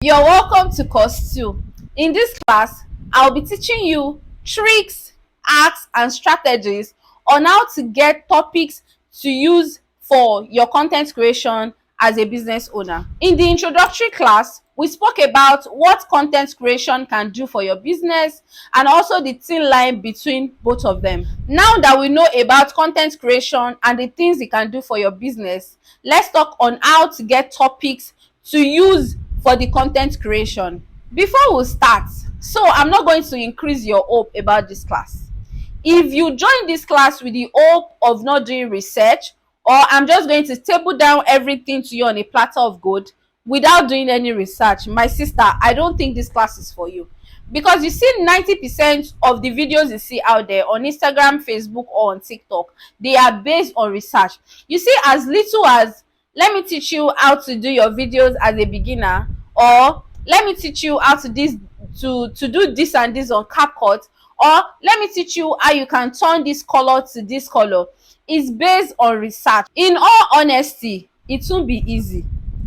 You're welcome to course 2. In this class, I'll be teaching you tricks, hacks, and strategies on how to get topics to use for your content creation as a business owner. In the introductory class, we spoke about what content creation can do for your business and also the thin line between both of them. Now that we know about content creation and the things it can do for your business, let's talk on how to get topics to use for the content creation. Before we start, so I'm not going to increase your hope about this class. If you join this class with the hope of not doing research, or I'm just going to table down everything to you on a platter of gold without doing any research, my sister, I don't think this class is for you. Because you see, 90% of the videos you see out there on Instagram, Facebook, or on TikTok, they are based on research. You see, as little as let me teach you how to do your videos as a beginner, or let me teach you how to do this and this on CapCut, or let me teach you how you can turn this color to this color, is based on research. In all honesty, it won't be easy.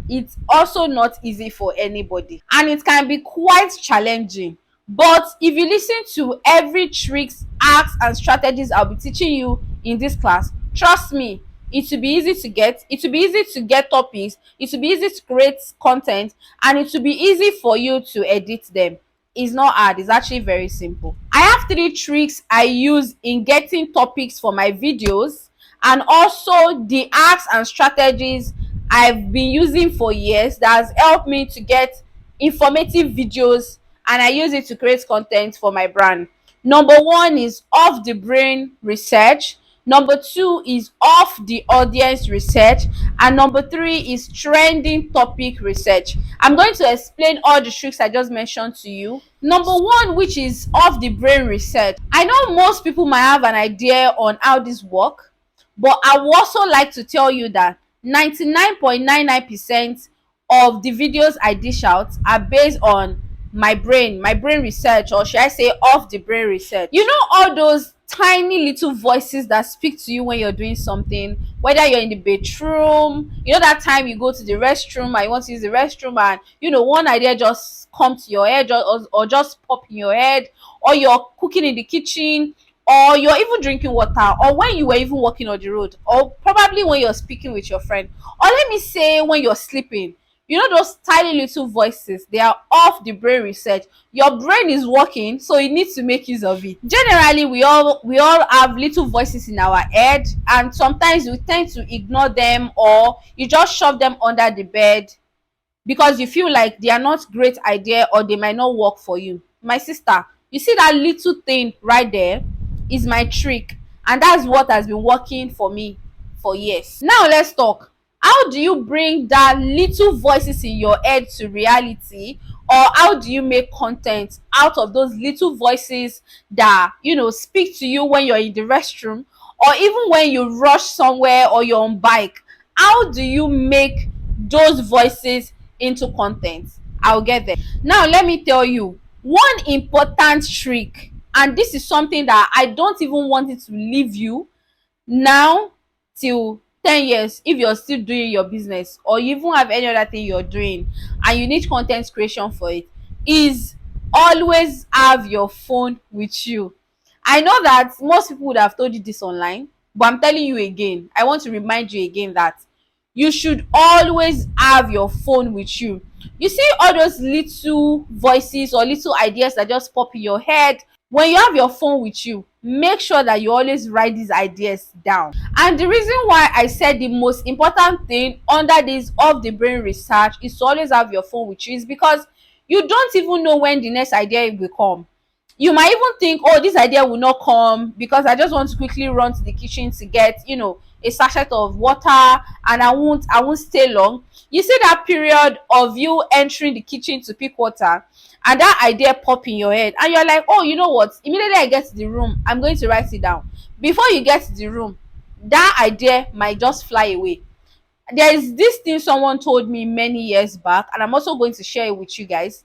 It's also not easy for anybody, and it can be quite challenging. But if you listen to every tricks, hacks, and strategies I'll be teaching you in this class, trust me, it will be easy to get, it will be easy to get topics, it will be easy to create content, and it will be easy for you to edit them. It's not hard, it's actually very simple. I have 3 tricks I use in getting topics for my videos, and also the hacks and strategies I've been using for years that has helped me to get informative videos, and I use it to create content for my brand. Number 1 is off the brain research. Number 2 is off the audience research, and number 3 is trending topic research. I'm going to explain all the tricks I just mentioned to you. Number 1, which is off the brain research. I know most people might have an idea on how this work, but I would also like to tell you that 99.99% of the videos I dish out are based on my brain research, or should I say off the brain research. You know, all those tiny little voices that speak to you when you're doing something, whether you're in the bedroom, you know, that time you go to the restroom and you want to use the restroom, and one idea just comes to your head, or just pop in your head, or you're cooking in the kitchen, or you're even drinking water, or when you were even walking on the road, or probably when you're speaking with your friend, or let me say when you're sleeping. You know, those tiny little voices, they are off the brain research. Your brain is working, so you need to make use of it. Generally, we all have little voices in our head, and sometimes we tend to ignore them, or you just shove them under the bed because you feel like they are not great idea, or they might not work for you. My sister, you see that little thing right there is my trick, and that's what has been working for me for years. Now let's talk. How do you bring that little voices in your head to reality, or how do you make content out of those little voices that speak to you when you're in the restroom, or even when you rush somewhere, or you're on bike? How do you make those voices into content? I'll get there. Now let me tell you one important trick, and this is something that I don't even want it to leave you now till 10 years if you're still doing your business, or you even have any other thing you're doing and you need content creation for it, is always have your phone with you. I know that most people would have told you this online, but I'm telling you again, I want to remind you again that you should always have your phone with you. You see all those little voices or little ideas that just pop in your head. When you have your phone with you, make sure that you always write these ideas down. And the reason why I said the most important thing under this off the brain research is to always have your phone with you is because you don't even know when the next idea will come. You might even think, oh, this idea will not come because I just want to quickly run to the kitchen to get a sachet of water, and I won't stay long. You see that period of you entering the kitchen to pick water, and that idea pop in your head, and you're like, oh, you know what, immediately I get to the room, I'm going to write it down. Before you get to the room, that idea might just fly away. There is this thing someone told me many years back, and I'm also going to share it with you guys.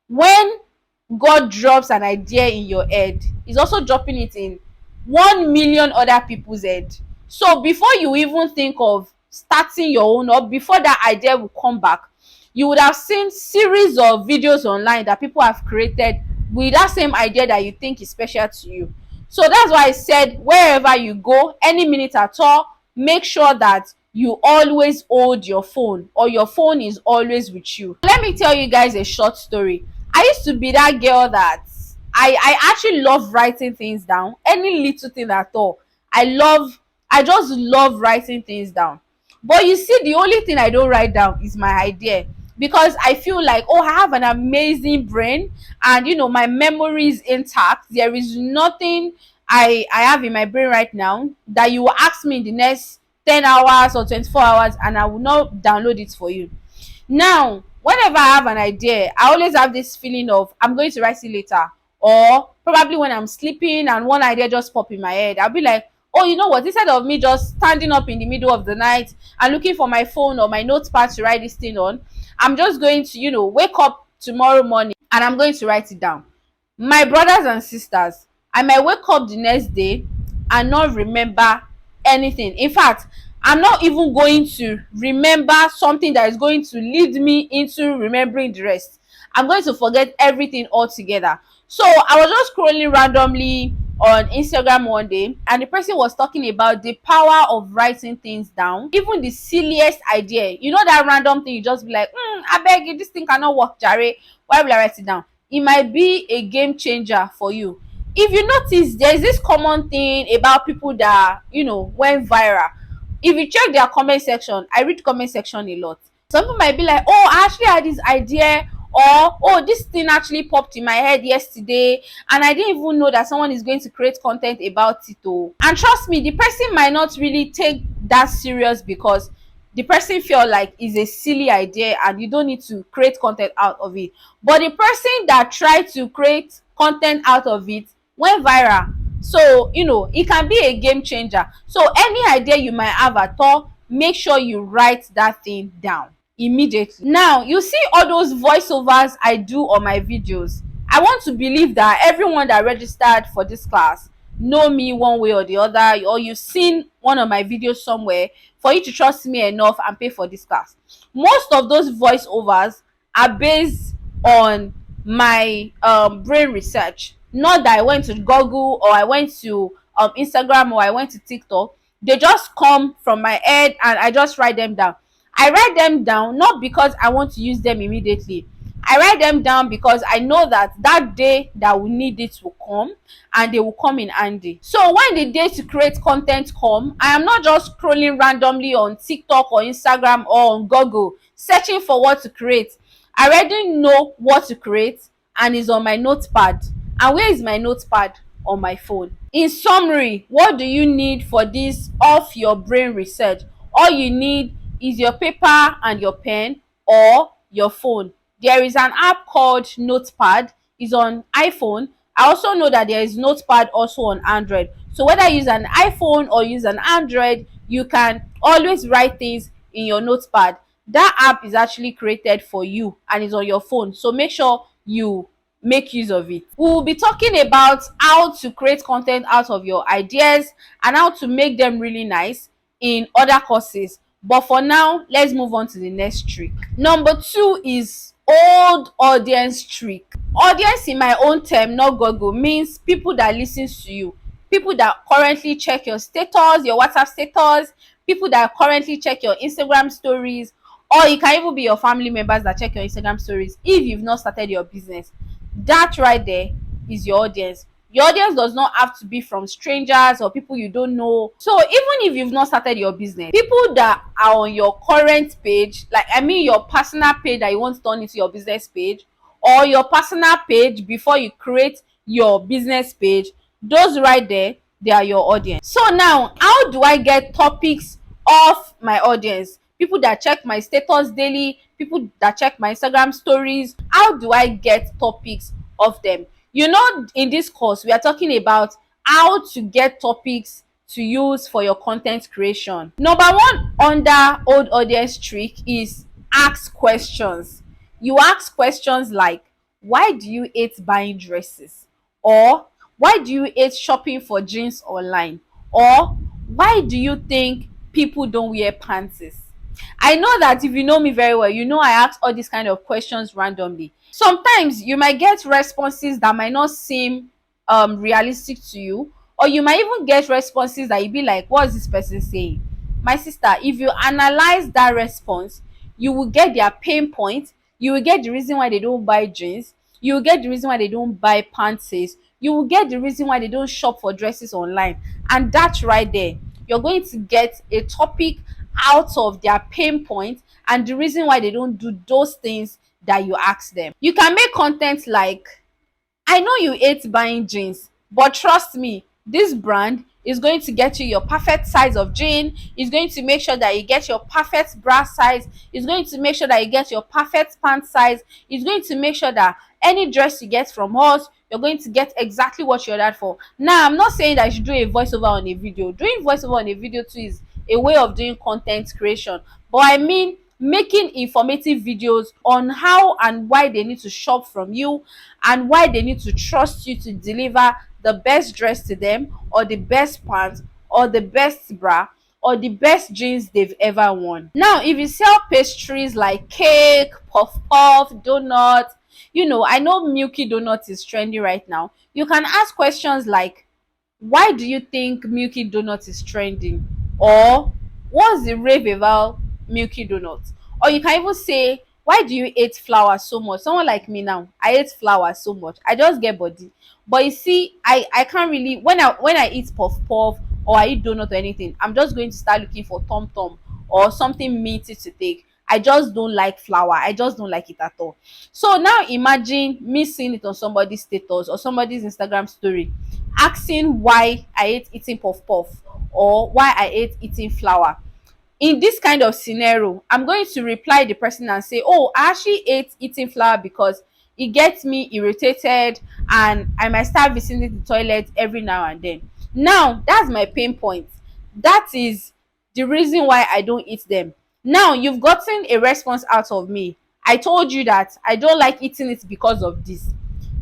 When God drops an idea in your head, he's also dropping it in 1 million other people's head. So before you even think of starting your own, or before that idea will come back, you would have seen series of videos online that people have created with that same idea that you think is special to you. So that's why I said wherever you go, any minute at all, make sure that you always hold your phone, or your phone is always with you. Let me tell you guys a short story. I used to be that girl that I actually love writing things down, any little thing at all. I just love writing things down. But you see, the only thing I don't write down is my idea, because I feel like, oh, I have an amazing brain, and my memory is intact. There is nothing I have in my brain right now that you will ask me in the next 10 hours or 24 hours and I will not download it for you. Now, whenever I have an idea, I always have this feeling of I'm going to write it later, or probably when I'm sleeping and one idea just pop in my head, I'll be like, oh, you know what, instead of me just standing up in the middle of the night and looking for my phone or my notepad to write this thing on, I'm just going to wake up tomorrow morning and I'm going to write it down. My brothers and sisters, I might wake up the next day and not remember anything. In fact, I'm not even going to remember something that is going to lead me into remembering the rest. I'm going to forget everything altogether. So I was just scrolling randomly on Instagram one day, and the person was talking about the power of writing things down. Even the silliest idea, that random thing, you just be like, I beg you, this thing cannot work, Jare. Why will I write it down? It might be a game changer for you. If you notice, there's this common thing about people that went viral. If you check their comment section, I read comment section a lot. Some people might be like, oh, I actually had this idea, or oh, this thing actually popped in my head yesterday and I didn't even know that someone is going to create content about it. Oh, and trust me, the person might not really take that serious, because the person feel like it's a silly idea and you don't need to create content out of it. But the person that tried to create content out of it went viral. So it can be a game changer. So any idea you might have at all, make sure you write that thing down immediately. Now, you see all those voiceovers I do on my videos. I want to believe that everyone that registered for this class know me one way or the other, or you've seen one of my videos somewhere for you to trust me enough and pay for this class. Most of those voiceovers are based on my brain research. Not that I went to Google, or I went to Instagram, or I went to TikTok. They just come from my head and I just write them down. I write them down not because I want to use them immediately. I write them down because I know that that day that we need it will come, and they will come in handy. So when the day to create content come, I am not just scrolling randomly on TikTok or Instagram or on Google searching for what to create. I already know what to create, and it's on my notepad. And where is my notepad? On my phone. In summary, what do you need for this off your brain research? All you need is your paper and your pen, or your phone. There is an app called Notepad. It's on iPhone. I also know that there is Notepad also on Android. So whether you use an iPhone or use an Android, you can always write things in your Notepad. That app is actually created for you and is on your phone. So make sure you make use of it. We will be talking about how to create content out of your ideas and how to make them really nice in other courses. But for now, let's move on to the next trick. Number 2 is old audience trick. Audience in my own term, not Google, means people that listens to you, people that currently check your status, your WhatsApp status, people that currently check your Instagram stories, or it can even be your family members that check your Instagram stories if you've not started your business. That right there is your audience. Your audience does not have to be from strangers or people you don't know. So even if you've not started your business, people that are on your current page, like your personal page that you want to turn into your business page, or your personal page before you create your business page, those right there, they are your audience. So now, how do I get topics of my audience? People that check my status daily, people that check my Instagram stories. How do I get topics of them? In this course, we are talking about how to get topics to use for your content creation. Number 1 under old audience trick is ask questions. You ask questions like, why do you hate buying dresses? Or why do you hate shopping for jeans online? Or why do you think people don't wear panties? I know that if you know me very well, you know I ask all these kind of questions randomly. Sometimes you might get responses that might not seem realistic to you, or you might even get responses that you be like, what's this person saying? My sister, if you analyze that response, you will get their pain point, you will get the reason why they don't buy jeans, you will get the reason why they don't buy panties, you will get the reason why they don't shop for dresses online. And that's right there, you're going to get a topic out of their pain point and the reason why they don't do those things that you ask them. You can make content like, I know you hate buying jeans, but trust me, this brand is going to get you your perfect size of jean, is going to make sure that you get your perfect bra size, is going to make sure that you get your perfect pant size, is going to make sure that any dress you get from us, you're going to get exactly what you're ordered for. Now, I'm not saying that you should do a voiceover on a video. Doing voiceover on a video too is a way of doing content creation. But I mean, making informative videos on how and why they need to shop from you and why they need to trust you to deliver the best dress to them, or the best pants, or the best bra, or the best jeans they've ever worn. Now, if you sell pastries like cake, puff puff, donut, I know Milky Donut is trendy right now. You can ask questions like, why do you think Milky Donut is trending? Or what's the rave about Milky Donut? Or you can even say, why do you hate flour so much? Someone like me now, I hate flour so much. I just get body. But you see, I can't really, when I eat puff puff or I eat donut or anything, I'm just going to start looking for tom tom or something meaty to take. I just don't like flour. I just don't like it at all. So now imagine me seeing it on somebody's status or somebody's Instagram story, asking why I hate eating puff puff or why I hate eating flour. In this kind of scenario, I'm going to reply the person and say, oh, I actually hate eating flour because it gets me irritated and I might start visiting the toilet every now and then. Now, that's my pain point. That is the reason why I don't eat them. Now, you've gotten a response out of me. I told you that I don't like eating it because of this.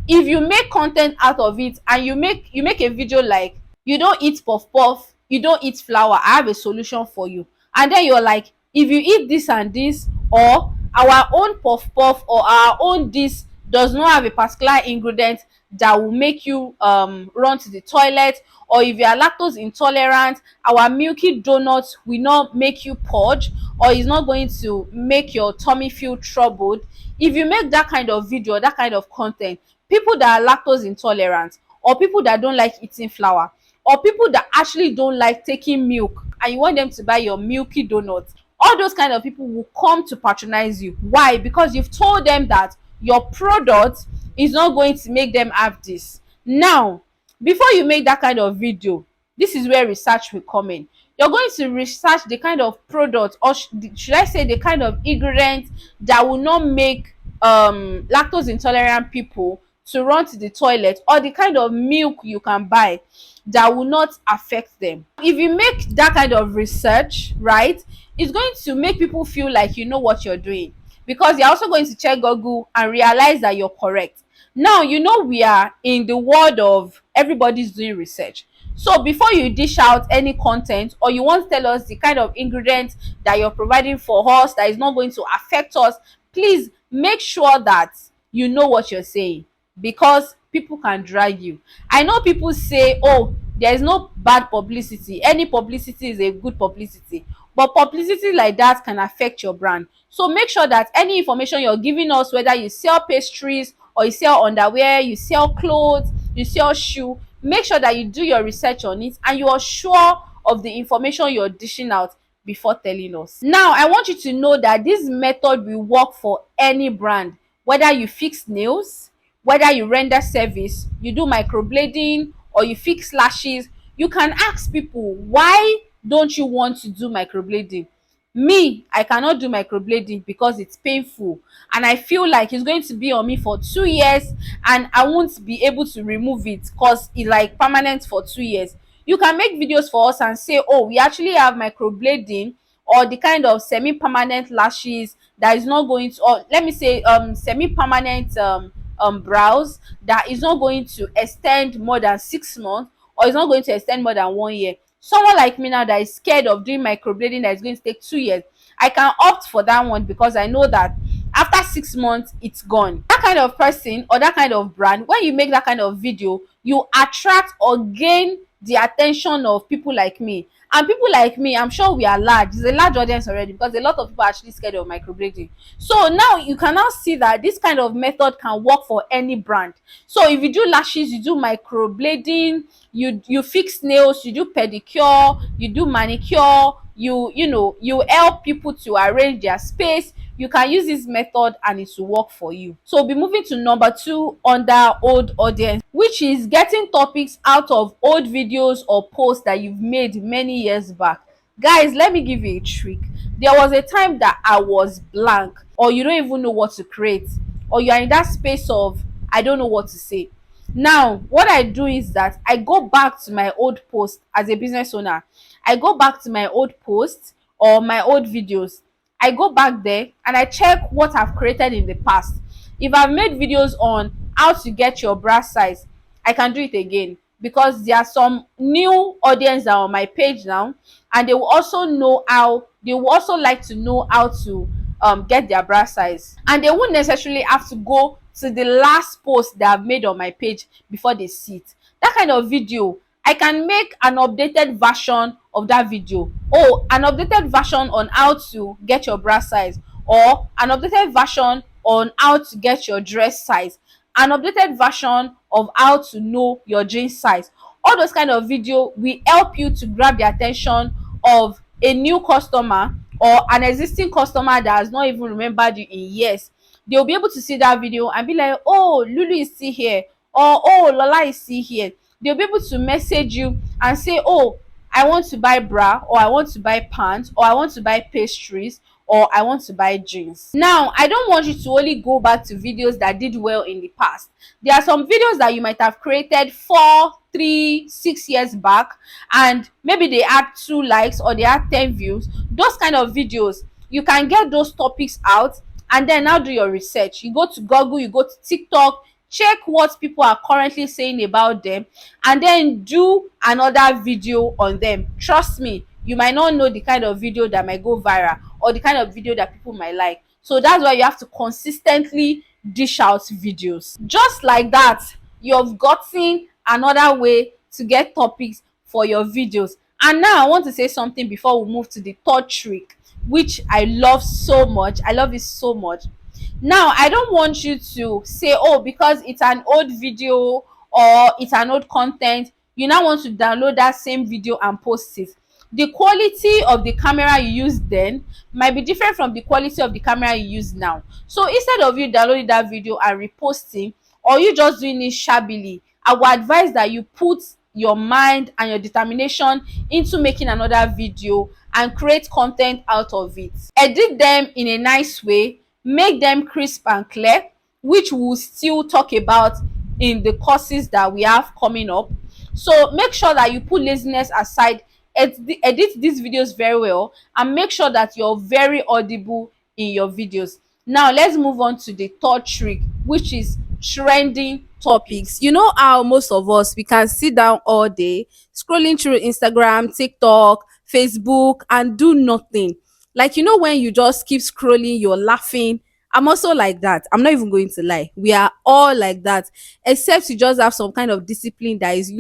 If you make content out of it and you make a video like, you don't eat puff puff, you don't eat flour, I have a solution for you, and then you're like, if you eat this and this, or our own puff puff or our own this does not have a particular ingredient that will make you run to the toilet, or if you are lactose intolerant, our Milky Donuts will not make you purge, or is not going to make your tummy feel troubled. If you make that kind of video, that kind of content, people that are lactose intolerant, or people that don't like eating flour, or people that actually don't like taking milk, and you want them to buy your Milky Donuts, all those kind of people will come to patronize you. Why? Because you've told them that your product is not going to make them have this. Now, before you make that kind of video, this is where research will come in. You're going to research the kind of product, or should I say the kind of ingredient that will not make lactose intolerant people to run to the toilet, or the kind of milk you can buy that will not affect them. If you make that kind of research, right, it's going to make people feel like you know what you're doing, because you're also going to check Google and realize that you're correct. Now, we are in the world of everybody's doing research. So before you dish out any content, or you want to tell us the kind of ingredients that you're providing for us that is not going to affect us, please make sure that you know what you're saying, because people can drag you. I know people say, oh, there is no bad publicity, any publicity is a good publicity, but publicity like that can affect your brand. So make sure that any information you're giving us, whether you sell pastries or you sell underwear, you sell clothes, you sell shoe, make sure that you do your research on it and you are sure of the information you're dishing out before telling us. Now, I want you to know that this method will work for any brand, whether you fix nails, whether you render service, you do microblading, or you fix lashes. You can ask people, why don't you want to do microblading? Me, I cannot do microblading because it's painful and I feel like it's going to be on me for 2 years and I won't be able to remove it because it's like permanent for 2 years. You can make videos for us and say, oh, we actually have microblading, or the kind of semi-permanent lashes that is not going to, or let me say semi-permanent brows that is not going to extend more than 6 months, or is not going to extend more than 1 year. Someone like me now that is scared of doing microblading that is going to take 2 years, I can opt for that one because I know that after 6 months it's gone. That kind of person or that kind of brand, when you make that kind of video, you attract or gain the attention of people like me. And people like me, I'm sure we are large. It's a large audience already because a lot of people are actually scared of microblading. So now you can now see that this kind of method can work for any brand. So if you do lashes, you do microblading, you fix nails, you do pedicure, you do manicure, you help people to arrange their space, you can use this method and it will work for you. So we'll be moving to number 2 under old audience, which is getting topics out of old videos or posts that you've made many years back. Guys, let me give you a trick. There was a time that I was blank, or you don't even know what to create, or you are in that space of I don't know what to say. Now what I do is that I go back to my old post. As a business owner, I go back to my old posts or my old videos. I go back there and I check what I've created in the past. If I've made videos on how to get your bra size, I can do it again because there are some new audience that are on my page now, and they will also like to know how to get their bra size, and they won't necessarily have to go to the last post that I've made on my page before they see it. That kind of video, I can make an updated version of that video. Oh, an updated version on how to get your bra size, or an updated version on how to get your dress size, an updated version of how to know your jeans size. All those kind of video will help you to grab the attention of a new customer or an existing customer that has not even remembered you in years. They'll be able to see that video and be like, oh, Lulu is still here, or oh, Lola is still here. They'll be able to message you and say, oh, I want to buy bra, or I want to buy pants, or I want to buy pastries, or I want to buy jeans. Now, I don't want you to only go back to videos that did well in the past. There are some videos that you might have created 4, 3, 6 years back, and maybe they had 2 likes or they had 10 views. Those kind of videos, you can get those topics out and then now do your research. You go to Google, you go to TikTok, check what people are currently saying about them, and then do another video on them. Trust me, you might not know the kind of video that might go viral or the kind of video that people might like. So that's why you have to consistently dish out videos. Just like that, you've gotten another way to get topics for your videos. And now I want to say something before we move to the third trick, which I love so much. I love it so much. Now, I don't want you to say, oh, because it's an old video or it's an old content, you now want to download that same video and post it. The quality of the camera you used then might be different from the quality of the camera you use now. So instead of you downloading that video and reposting, or you just doing it shabbily, I would advise that you put your mind and your determination into making another video and create content out of it. Edit them in a nice way, make them crisp and clear, which we'll still talk about in the courses that we have coming up. So make sure that you put laziness aside, edit these videos very well, and make sure that you're very audible in your videos. Now let's move on to the third trick, which is trending topics. You know how most of us, we can sit down all day scrolling through Instagram, TikTok, Facebook, and do nothing. Like, you know, when you just keep scrolling, you're laughing. I'm also like that. I'm not even going to lie. We are all like that, except you just have some kind of discipline that is,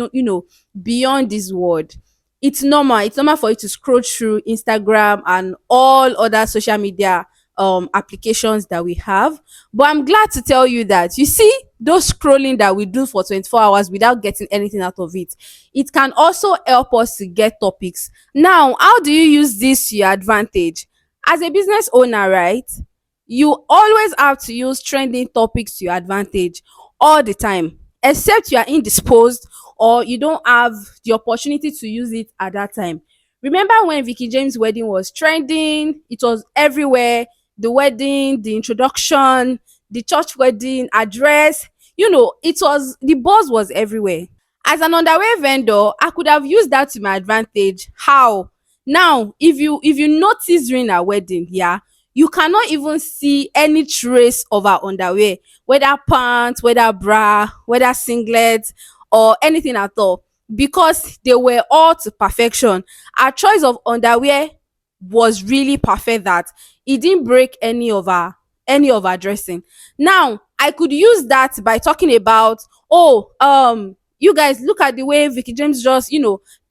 beyond this world. It's normal. It's normal for you to scroll through Instagram and all other social media applications that we have. But I'm glad to tell you that, you see, those scrolling that we do for 24 hours without getting anything out of it, it can also help us to get topics. Now, how do you use this to your advantage? As a business owner, right? You always have to use trending topics to your advantage all the time, except you are indisposed or you don't have the opportunity to use it at that time. Remember when Vicky James' wedding was trending? It was everywhere. The wedding, the introduction, the church wedding address, the buzz was everywhere. As an underwear vendor, I could have used that to my advantage. How? Now, if you notice during our wedding, yeah, you cannot even see any trace of our underwear, whether pants, whether bra, whether singlet, or anything at all, because they were all to perfection. Our choice of underwear was really perfect that it didn't break any of our dressing. Now I could use that by talking about, oh, you guys look at the way Vicky James just,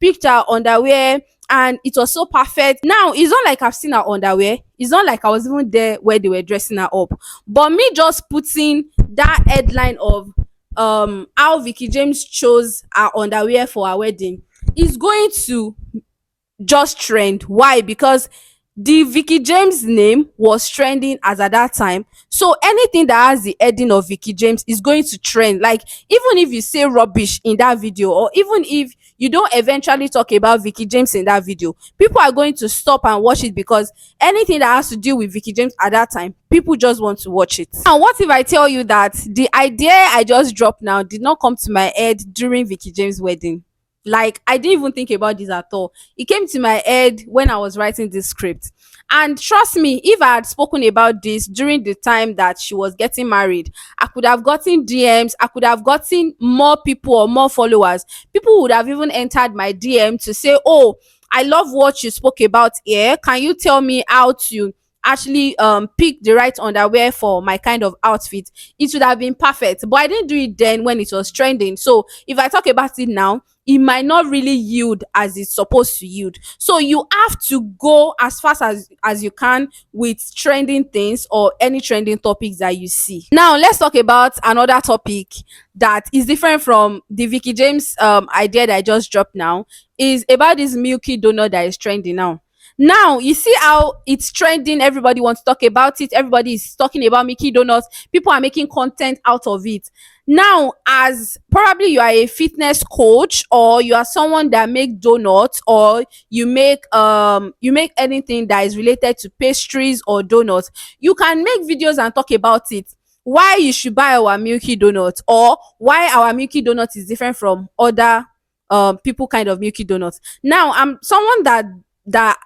picked her underwear and it was so perfect. Now it's not like I've seen her underwear. It's not like I was even there where they were dressing her up. But me just putting that headline of how Vicky James chose her underwear for her wedding is going to just trend. Why? Because the Vicky James name was trending as at that time. So anything that has the heading of Vicky James is going to trend. Like, even if you say rubbish in that video, or even if you don't eventually talk about Vicky James in that video, people are going to stop and watch it, because anything that has to do with Vicky James at that time, people just want to watch it. And what if I tell you that the idea I just dropped now did not come to my head during Vicky James' wedding? Like, I didn't even think about this at all. It came to my head when I was writing this script. And trust me, if I had spoken about this during the time that she was getting married, I could have gotten DMs, I could have gotten more people or more followers. People would have even entered my DM to say, oh, I love what you spoke about here. Can you tell me how to actually pick the right underwear for my kind of outfit? It would have been perfect, but I didn't do it then when it was trending. So if I talk about it now, it might not really yield as it's supposed to yield. So you have to go as fast as you can with trending things or any trending topics that you see. Now let's talk about another topic that is different from the Vicky James idea that I just dropped now. Is about this Milky Donut that is trending now. Now you see how it's trending, everybody wants to talk about it, everybody is talking about Mickey Donuts, people are making content out of it. Now, as probably you are a fitness coach, or you are someone that make donuts, or you make anything that is related to pastries or donuts, you can make videos and talk about it, why you should buy our Milky Donut, or why our Milky Donut is different from other people kind of Milky Donuts. Now I'm someone that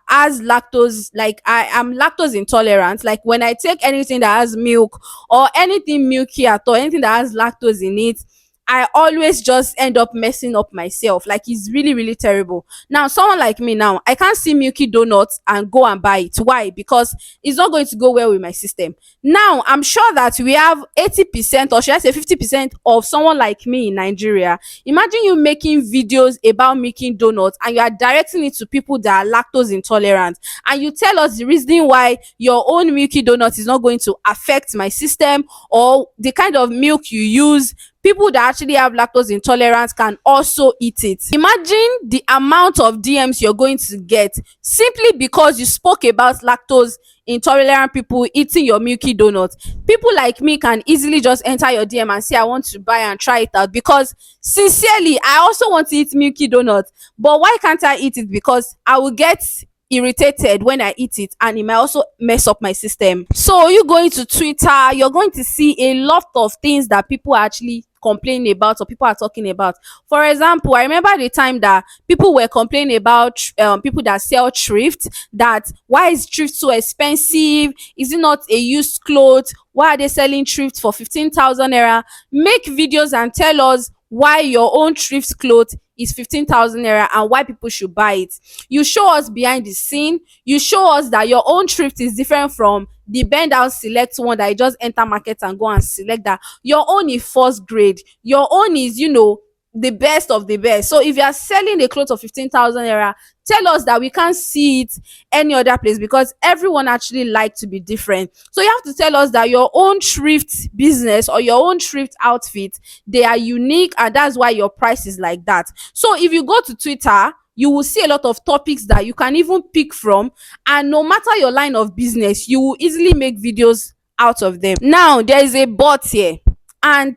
has lactose, like I am lactose intolerant. Like, when I take anything that has milk or anything milky at all, anything that has lactose in it, I always just end up messing up myself. Like, it's really, really terrible. Now, someone like me now, I can't see Milky Donuts and go and buy it. Why? Because it's not going to go well with my system. Now, I'm sure that we have 80%, or should I say 50% of someone like me in Nigeria. Imagine you making videos about making donuts and you are directing it to people that are lactose intolerant, and you tell us the reason why your own Milky Donut is not going to affect my system, or the kind of milk you use, people that actually have lactose intolerance can also eat it. Imagine the amount of DMs you're going to get simply because you spoke about lactose intolerant people eating your Milky Donut. People like me can easily just enter your DM and say, I want to buy and try it out, because sincerely, I also want to eat Milky Donut. But why can't I eat it? Because I will get irritated when I eat it, and it might also mess up my system. So you going to Twitter, you're going to see a lot of things that people are actually complaining about, or people are talking about. For example, I remember the time that people were complaining about people that sell thrift, that why is thrift so expensive? Is it not a used clothes? Why are they selling thrift for 15,000 naira? Make videos and tell us why your own thrift cloth is 15,000 naira and why people should buy it. You show us behind the scene. You show us that your own thrift is different from the bend down select one that you just enter market and go and select that. Your own is first grade. Your own is, the best of the best. So if you are selling a cloth of 15,000 naira, tell us that we can't see it any other place, because everyone actually like to be different. So you have to tell us that your own thrift business or your own thrift outfit, they are unique, and that's why your price is like that. So if you go to Twitter, you will see a lot of topics that you can even pick from, and no matter your line of business, you will easily make videos out of them. Now there is a bot here, and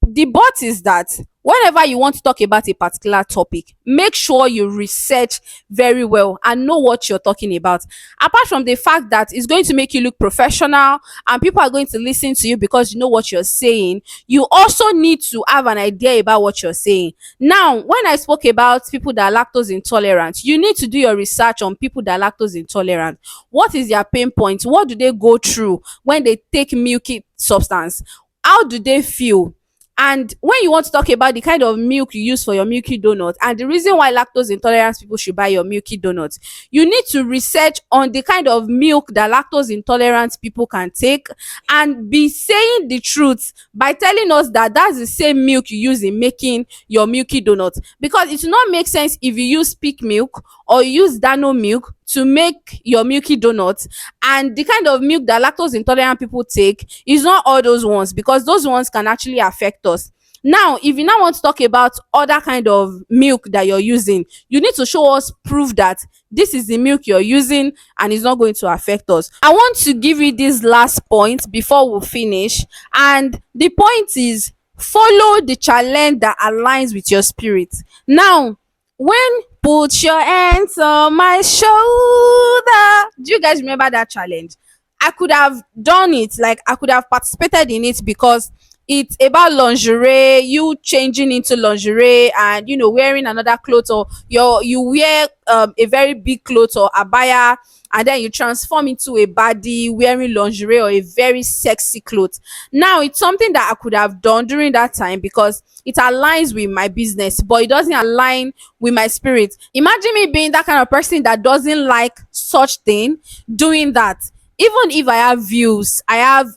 the bot is that whenever you want to talk about a particular topic, make sure you research very well and know what you're talking about. Apart from the fact that it's going to make you look professional and people are going to listen to you because you know what you're saying, you also need to have an idea about what you're saying. Now, when I spoke about people that are lactose intolerant, you need to do your research on people that are lactose intolerant. What is their pain point? What do they go through when they take milky substance? How do they feel? And when you want to talk about the kind of milk you use for your milky donut and the reason why lactose intolerant people should buy your milky donut, you need to research on the kind of milk that lactose intolerant people can take and be saying the truth by telling us that that's the same milk you use in making your milky donut. Because it will not make sense if you use peak milk or you use Dano milk to make your milky donut, and the kind of milk that lactose intolerant people take is not all those ones, because those ones can actually affect us. Now if you now want to talk about other kind of milk that you're using, you need to show us proof that this is the milk you're using and it's not going to affect us. I want to give you this last point before we finish, and the point is follow the challenge that aligns with your spirit. Now, when put your hands on my shoulder, do you guys remember that challenge? I could have done it, like I could have participated in it, because it's about lingerie, you changing into lingerie and wearing another clothes, or you wear a very big clothes or abaya, and then you transform into a body wearing lingerie or a very sexy clothes. Now it's something that I could have done during that time because it aligns with my business, but it doesn't align with my spirit. Imagine me being that kind of person that doesn't like such thing, doing that. Even if I have views, I have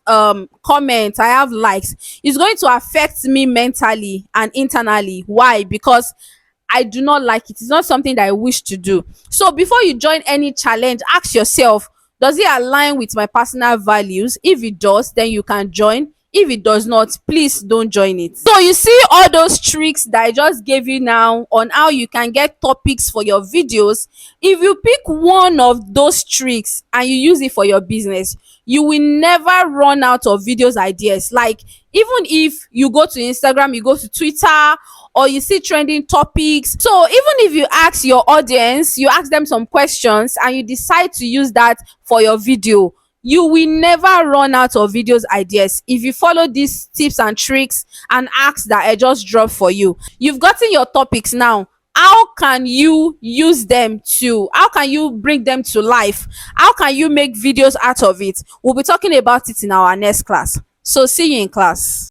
comments, I have likes, it's going to affect me mentally and internally. Why? Because I do not like it. It's not something that I wish to do. So before you join any challenge, ask yourself, does it align with my personal values? If it does, then you can join. If it does not, please don't join it. So you see all those tricks that I just gave you now on how you can get topics for your videos. If you pick one of those tricks and you use it for your business, you will never run out of videos ideas. Like, even if you go to Instagram, you go to Twitter, or you see trending topics. So even if you ask your audience, you ask them some questions and you decide to use that for your video, you will never run out of videos ideas if you follow these tips and tricks and acts that I just dropped for you. You've gotten your topics now. How can you use them to, how can you bring them to life? How can you make videos out of it? We'll be talking about it in our next class. So see you in class.